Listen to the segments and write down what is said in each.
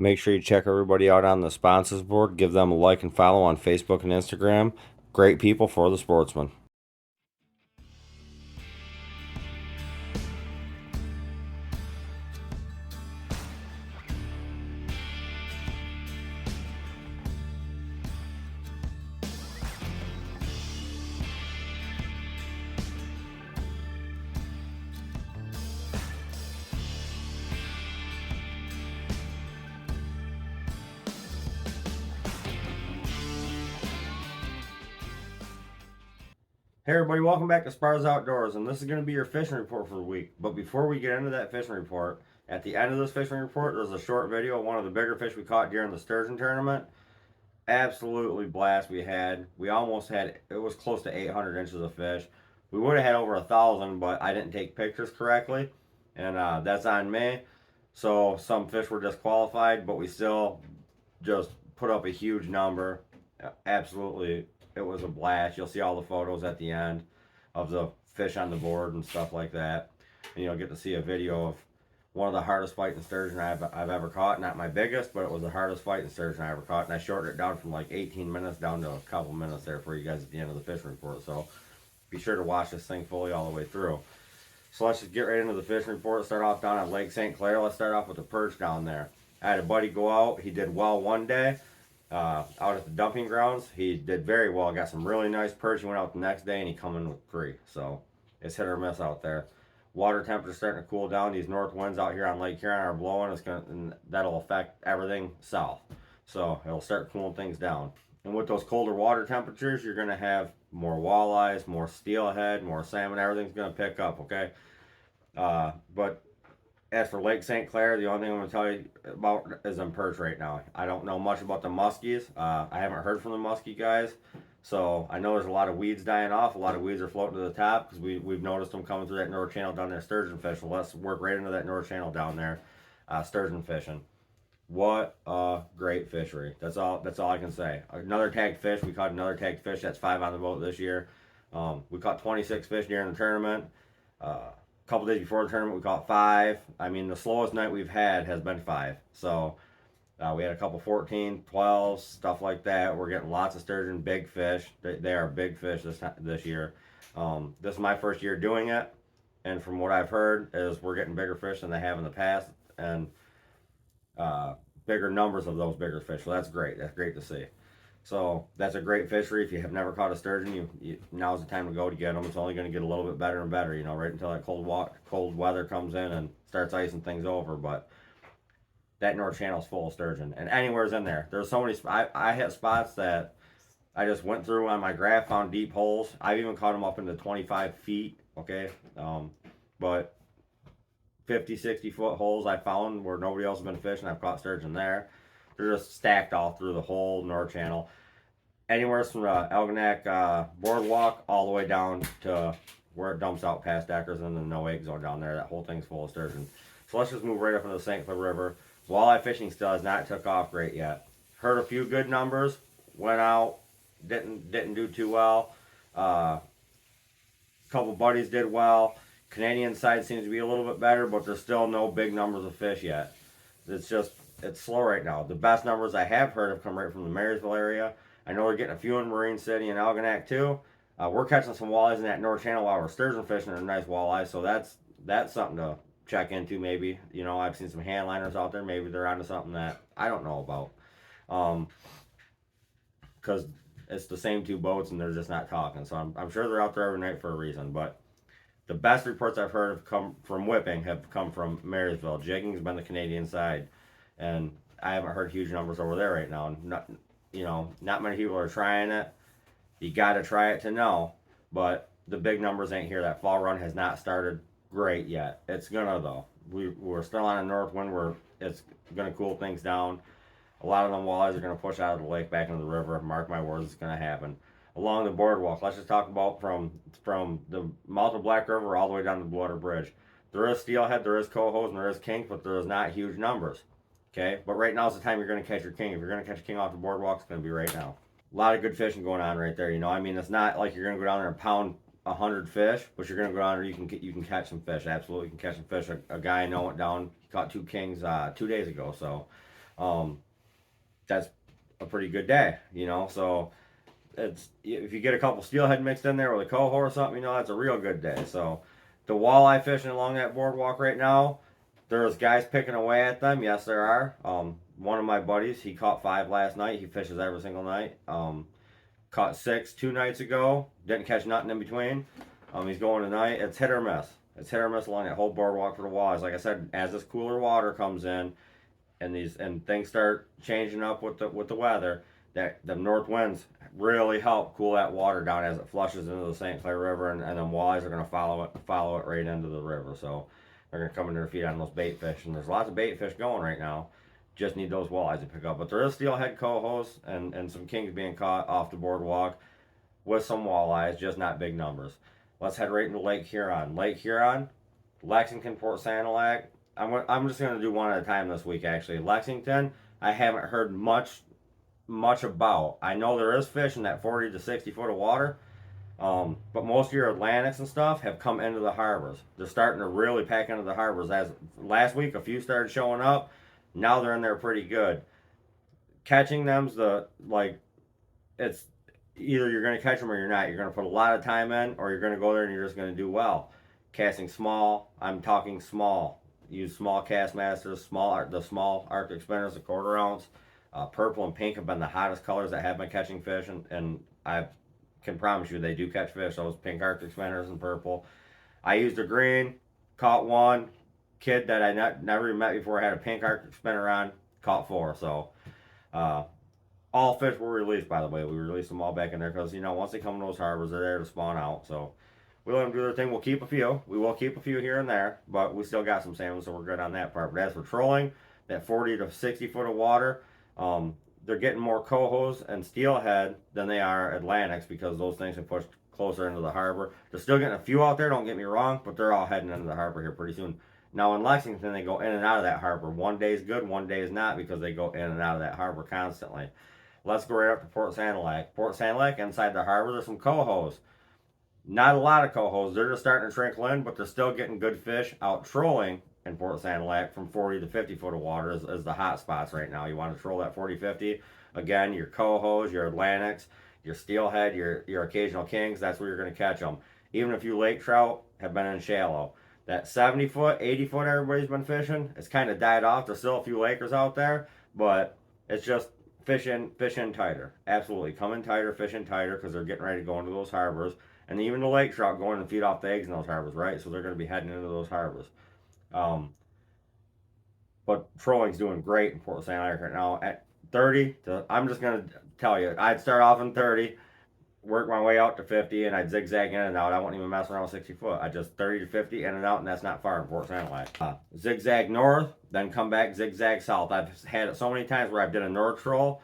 Make sure you check everybody out on the sponsors board. Give them a like and follow on Facebook and Instagram. Great people for the sportsman. Hey everybody, welcome back to Spars Outdoors, and this is going to be your fishing report for the week. But before we get into that fishing report, at the end of this fishing report, there's a short video of one of the bigger fish we caught during the Sturgeon tournament. Absolutely blast we had. We almost had, it was close to 800 inches of fish. We would have had over 1,000, but I didn't take pictures correctly, and that's on me. So some fish were disqualified, but we still just put up a huge number. Absolutely, it was a blast. You'll see all the photos at the end of the fish on the board and stuff like that. And you'll get to see a video of one of the hardest fighting sturgeon I've ever caught. Not my biggest, but it was the hardest fighting sturgeon I ever caught. And I shortened it down from like 18 minutes down to a couple minutes there for you guys at the end of the fishing report. So be sure to watch this thing fully all the way through. So let's just get right into the fishing report. Start off down at Lake St. Clair. Let's start off with the perch down there. I had a buddy go out. He did well one day out at the dumping grounds. He did very well. Got some really nice perch. He went out the next day and he come in with 3. So it's hit or miss out there. Water temperature starting to cool down. These north winds out here on Lake Huron are blowing. And that'll affect everything south. So it'll start cooling things down. And with those colder water temperatures, you're going to have more walleyes, more steelhead, more salmon. Everything's going to pick up, okay? But as for Lake St. Clair, the only thing I'm going to tell you about is them perch right now. I don't know much about the muskies. I haven't heard from the muskie guys. So I know there's a lot of weeds dying off. A lot of weeds are floating to the top because we've noticed them coming through that north channel down there, sturgeon fish. So let's work right into that north channel down there, sturgeon fishing. What a great fishery. That's all I can say. Another tagged fish. We caught another tagged fish. That's 5 on the boat this year. We caught 26 fish during the tournament. A couple days before the tournament, we caught 5. I mean, the slowest night we've had has been 5. So we had a couple 14, 12, stuff like that. We're getting lots of sturgeon, big fish. They are big fish this year. This is my first year doing it, and from what I've heard is we're getting bigger fish than they have in the past, and bigger numbers of those bigger fish. So that's great. That's great to see. So that's a great fishery. If you have never caught a sturgeon, now's the time to go to get them. It's only going to get a little bit better and better, right until that cold weather comes in and starts icing things over. But that North Channel's full of sturgeon, and anywhere's in there. There's so many. I hit spots that I just went through on my graph, found deep holes. I've even caught them up into 25 feet. Okay, but 50, 60-foot holes I found where nobody else has been fishing. I've caught sturgeon there. They're just stacked all through the whole North Channel. Anywhere from the Algonac boardwalk all the way down to where it dumps out past Deckers and the no egg zone down there. That whole thing's full of sturgeon. So let's just move right up into the St. Clair River. Walleye fishing still has not took off great yet. Heard a few good numbers. Went out, didn't do too well. Couple buddies did well. Canadian side seems to be a little bit better, but there's still no big numbers of fish yet. It's slow right now. The best numbers I have heard have come right from the Marysville area. I know we're getting a few in Marine City and Algonac too. We're catching some walleyes in that North Channel while we're sturgeon fishing. They're nice walleyes, so that's something to check into maybe. I've seen some handliners out there. Maybe they're onto something that I don't know about. Because it's the same 2 boats and they're just not talking. So I'm sure they're out there every night for a reason. But the best reports I've heard have come from whipping have come from Marysville. Jigging's been the Canadian side, and I haven't heard huge numbers over there right now. Not many people are trying it. You got to try it to know, but the big numbers ain't here. That fall run has not started great yet. It's gonna though. We're still on a north wind where it's gonna cool things down. A lot of them walleyes are gonna push out of the lake back into the river. Mark my words, it's gonna happen. Along the boardwalk, let's just talk about from the mouth of Black River all the way down to the Blue Water Bridge. There is steelhead, there is cohos, and there is king, but there is not huge numbers. Okay, but right now is the time you're going to catch your king. If you're going to catch a king off the boardwalk, it's going to be right now. A lot of good fishing going on right there. I mean, it's not like you're going to go down there and pound 100 fish, but you're going to go down there. You can catch some fish. Absolutely, you can catch some fish. A guy I know went down. He caught 2 kings 2 days ago. So That's a pretty good day, you know. So it's, if you get a couple steelhead mixed in there with a coho or something, you know, that's a real good day. So the walleye fishing along that boardwalk right now, there's guys picking away at them. Yes, there are. One of my buddies, he caught 5 last night. He fishes every single night. Caught 6 2 nights ago. Didn't catch nothing in between. He's going tonight. It's hit or miss. It's hit or miss along that whole boardwalk for the walleyes. Like I said, as this cooler water comes in, and things start changing up with the weather, that the north winds really help cool that water down as it flushes into the St. Clair River, and then walleyes are going to follow it right into the river. So they're going to come into their feet on those bait fish, and there's lots of bait fish going right now. Just need those walleyes to pick up. But there is steelhead cohos and some kings being caught off the boardwalk with some walleyes, just not big numbers. Let's head right into Lake Huron. Lake Huron, Lexington, Port Sanilac. I'm just going to do one at a time this week, actually. Lexington, I haven't heard much about. I know there is fish in that 40 to 60 foot of water, but most of your Atlantics and stuff have come into the harbors. They're starting to really pack into the harbors. As last week, a few started showing up. Now they're in there pretty good. Catching them's it's either you're going to catch them or you're not. You're going to put a lot of time in, or you're going to go there and you're just going to do well. Casting small, I'm talking small. Use small cast masters, the small Arctic spinners, a 1/4 ounce. Purple and pink have been the hottest colors that have been catching fish, and I can promise you they do catch fish. Those pink Arctic spinners and purple. I used a green, caught 1. Kid that I never even met before had a pink Arctic spinner on, caught 4. So all fish were released, by the way. We released them all back in there because, you know, once they come in those harbors, they're there to spawn out. So we let them do their thing. We'll keep a few. We will keep a few here and there, but we still got some salmon, so we're good on that part. But as for trolling, that 40 to 60 foot of water, they're getting more cohos and steelhead than they are Atlantics because those things have pushed closer into the harbor. They're still getting a few out there, don't get me wrong, but they're all heading into the harbor here pretty soon. Now in Lexington, they go in and out of that harbor. One day is good, one day is not, because they go in and out of that harbor constantly. Let's go right up to Port Sanilac. Port Sanilac, inside the harbor, there's some cohos. Not a lot of cohos. They're just starting to trickle in, but they're still getting good fish out trolling in Port Sanilac from 40 to 50 foot of water is the hot spots right now. You want to troll that 40-50. Again, your cohos, your Atlantics, your steelhead, your occasional kings, that's where you're going to catch them. Even if you lake trout have been in shallow. That 70 foot, 80 foot everybody's been fishing, it's kind of died off. There's still a few lakers out there, but it's just fish in tighter. Absolutely. Come in tighter, fish in tighter, because they're getting ready to go into those harbors. And even the lake trout going to feed off the eggs in those harbors, right? So they're going to be heading into those harbors. But trolling's doing great in Port St. Lucie right now. At 30, I'm just going to tell you, I'd start off in 30, work my way out to 50, and I'd zigzag in and out. I won't even mess around with 60 foot. I just 30 to 50 in and out, and that's not far in Port St. Lucie. Zigzag north, then come back, zigzag south. I've had it so many times where I've did a north troll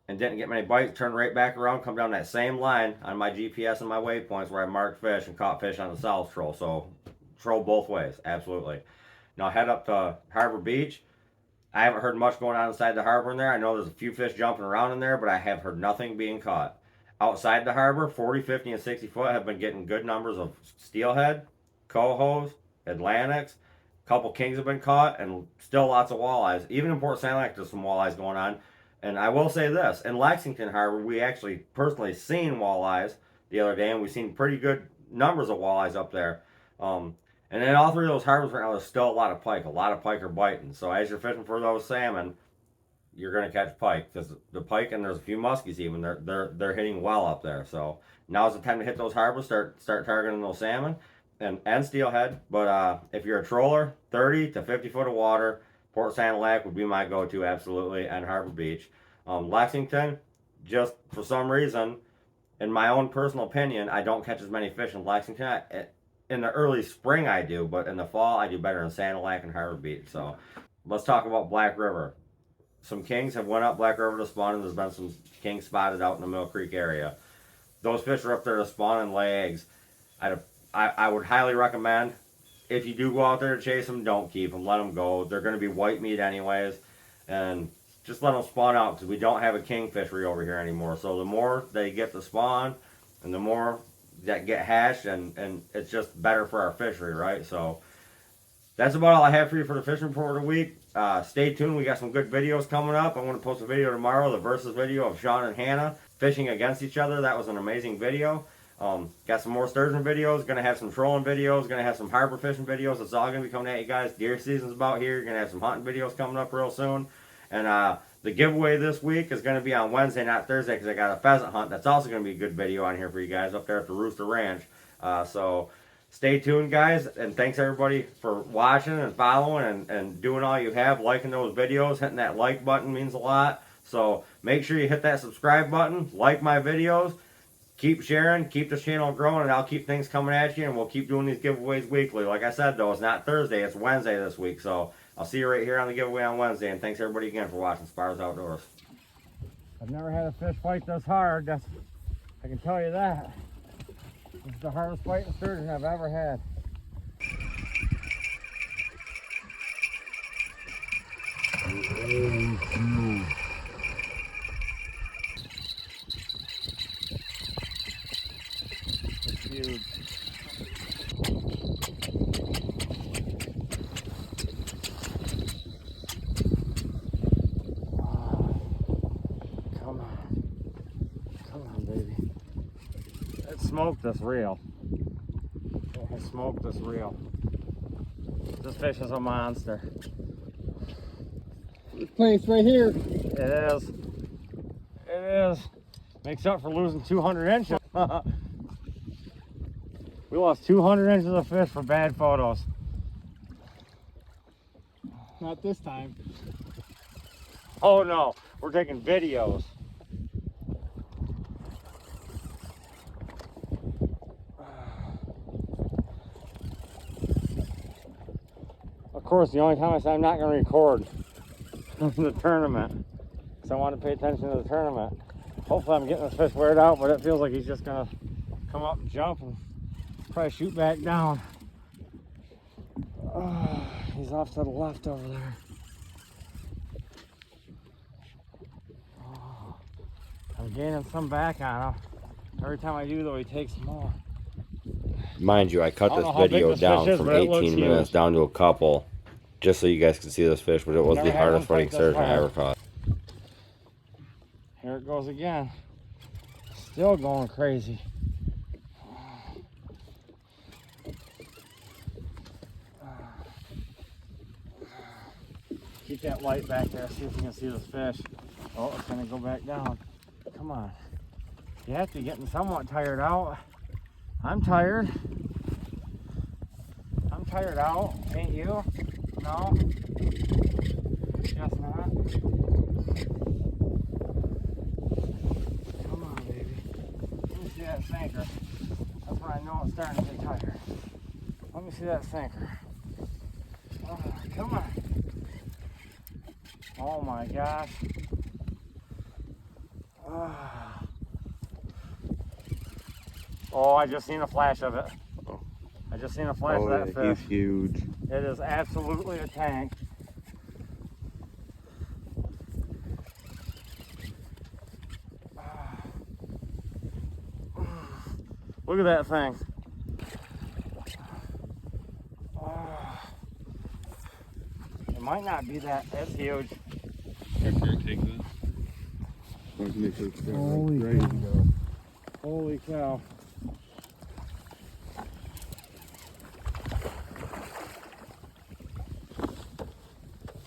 and didn't get many bites, turn right back around, come down that same line on my GPS and my waypoints where I marked fish and caught fish on the south troll. So troll both ways, absolutely. Now head up to Harbor Beach. I haven't heard much going on inside the harbor in there. I know there's a few fish jumping around in there, but I have heard nothing being caught. Outside the harbor, 40, 50, and 60 foot have been getting good numbers of steelhead, cohos, Atlantics. A couple kings have been caught, and still lots of walleyes. Even in Port St. Lucie, there's some walleyes going on. And I will say this, in Lexington Harbor, we actually personally seen walleyes the other day, and we've seen pretty good numbers of walleyes up there. And in all 3 of those harbors right now, there's still a lot of pike. A lot of pike are biting. So as you're fishing for those salmon, you're going to catch pike, because the pike, and there's a few muskies even, they're hitting well up there. So now's the time to hit those harbors, start targeting those salmon and steelhead. But if you're a troller, 30 to 50 foot of water, Port Sanilac would be my go-to, absolutely, and Harbor Beach. Lexington, just for some reason, in my own personal opinion, I don't catch as many fish in Lexington. In the early spring I do, but in the fall I do better in Sanilac and Harbor Beach. So let's talk about Black River. Some kings have went up Black River to spawn, and there's been some kings spotted out in the Mill Creek area. Those fish are up there to spawn and lay eggs. I would highly recommend, if you do go out there to chase them, don't keep them. Let them go. They're going to be white meat anyways. And just let them spawn out, because we don't have a king fishery over here anymore. So the more they get to spawn, and the more that get hatched, and it's just better for our fishery, right? So that's about all I have for you for the fishing report of the week. Stay tuned. We got some good videos coming up. I'm going to post a video tomorrow, the versus video of Sean and Hannah fishing against each other. That was an amazing video. Got some more sturgeon videos. Going to have some trolling videos. Going to have some harbor fishing videos. It's all going to be coming at you guys. Deer season's about here. You're going to have some hunting videos coming up real soon. And the giveaway this week is going to be on Wednesday, not Thursday, because I got a pheasant hunt. That's also going to be a good video on here for you guys up there at the Rooster Ranch. So stay tuned, guys, and thanks everybody for watching and following and doing all you have, liking those videos. Hitting that like button means a lot. So make sure you hit that subscribe button, like my videos, keep sharing, keep this channel growing, and I'll keep things coming at you, and we'll keep doing these giveaways weekly. Like I said, though, it's not Thursday, it's Wednesday this week. So I'll see you right here on the giveaway on Wednesday, and thanks everybody again for watching Spars Outdoors. I've never had a fish fight this hard. I can tell you that. This is the hardest fighting sturgeon I've ever had. It's huge. Come on, baby. It smoked this reel. It has smoked this reel. This fish is a monster. This place right here. It is. It is. Makes up for losing 200 inches. We lost 200 inches of fish for bad photos. Not this time. Oh no, we're taking videos. Of course, the only time I said I'm not going to record the tournament, because I want to pay attention to the tournament. Hopefully I'm getting this fish weared out, but it feels like he's just going to come up and jump and probably shoot back down. Oh, he's off to the left over there. Oh, I'm gaining some back on him. Every time I do, though, he takes more. Mind you, I cut this video down from 18 minutes down to a couple, just so you guys can see this fish, but it was the hardest fighting sturgeon I ever caught. Here it goes again. Still going crazy. Keep that light back there, see if you can see this fish. Oh, it's gonna go back down. Come on. You have to be getting somewhat tired out. I'm tired. I'm tired out, ain't you? No? Guess not. Come on, baby. Let me see that sinker. That's when I know it's starting to get tired. Let me see that sinker. Oh, come on. Oh my gosh. Oh, I just seen a flash of it. I just seen a flash of that fish. He's huge. It is absolutely a tank. Look at that thing. It might not be that. It's huge. Holy cow. Holy cow.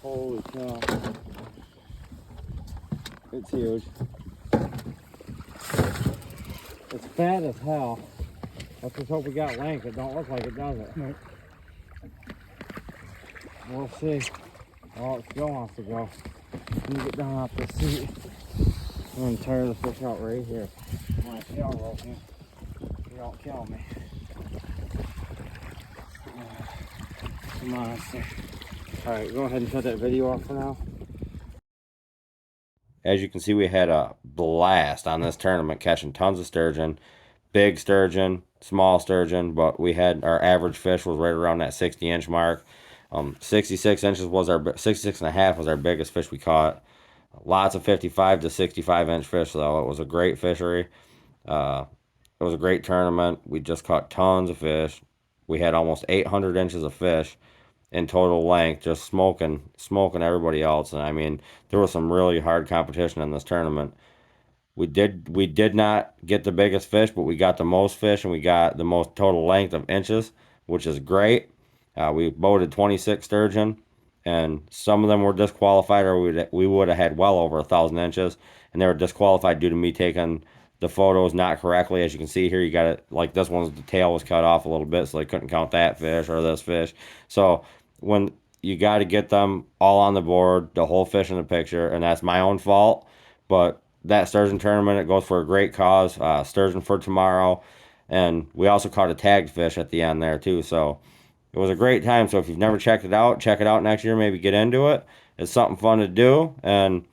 Holy cow. It's huge. It's fat as hell. Let's just hope we got length. It don't look like it, does it? Nope. We'll see. Oh, it still wants to go. Let me get down off the seat. I'm going to tire the fish out right here. My tail rope me. You don't kill me. Come on, sir. Alright, go ahead and cut that video off for now. As you can see, we had a blast on this tournament, catching tons of sturgeon. Big sturgeon, small sturgeon, but we had our average fish was right around that 60-inch mark. 66 inches was our 66 and a half was our biggest fish we caught. Lots of 55 to 65-inch fish, though. It was a great fishery. It was a great tournament. We just caught tons of fish. We had almost 800 inches of fish, in total length, just smoking everybody else. And I mean, there was some really hard competition in this tournament. We did not get the biggest fish, but we got the most fish and we got the most total length of inches, which is great. We boated 26 sturgeon, and some of them were disqualified, or we would have had well over 1,000 inches, and they were disqualified due to me taking the photos not correctly. As you can see here, you got it like this one's, the tail was cut off a little bit, so they couldn't count that fish or this fish. So when you got to get them all on the board, the whole fish in the picture, and that's my own fault, but that sturgeon tournament, it goes for a great cause. Sturgeon for tomorrow, and we also caught a tagged fish at the end there too. So it was a great time. So if you've never checked it out, check it out next year. Maybe get into it. It's something fun to do, and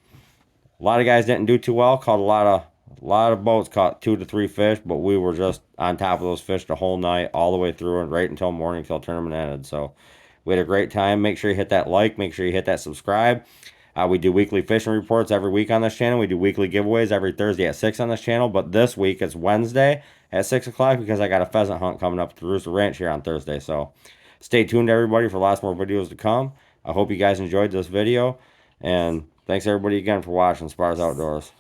a lot of guys didn't do too well. Caught a lot of boats caught 2 to 3 fish, but we were just on top of those fish the whole night, all the way through, and right until morning, till tournament ended. So we had a great time. Make sure you hit that like. Make sure you hit that subscribe. We do weekly fishing reports every week on this channel. We do weekly giveaways every Thursday at 6 on this channel. But this week it's Wednesday at 6 o'clock because I got a pheasant hunt coming up at the Rooster Ranch here on Thursday. So stay tuned, everybody, for lots more videos to come. I hope you guys enjoyed this video. And thanks, everybody, again for watching Spars Outdoors.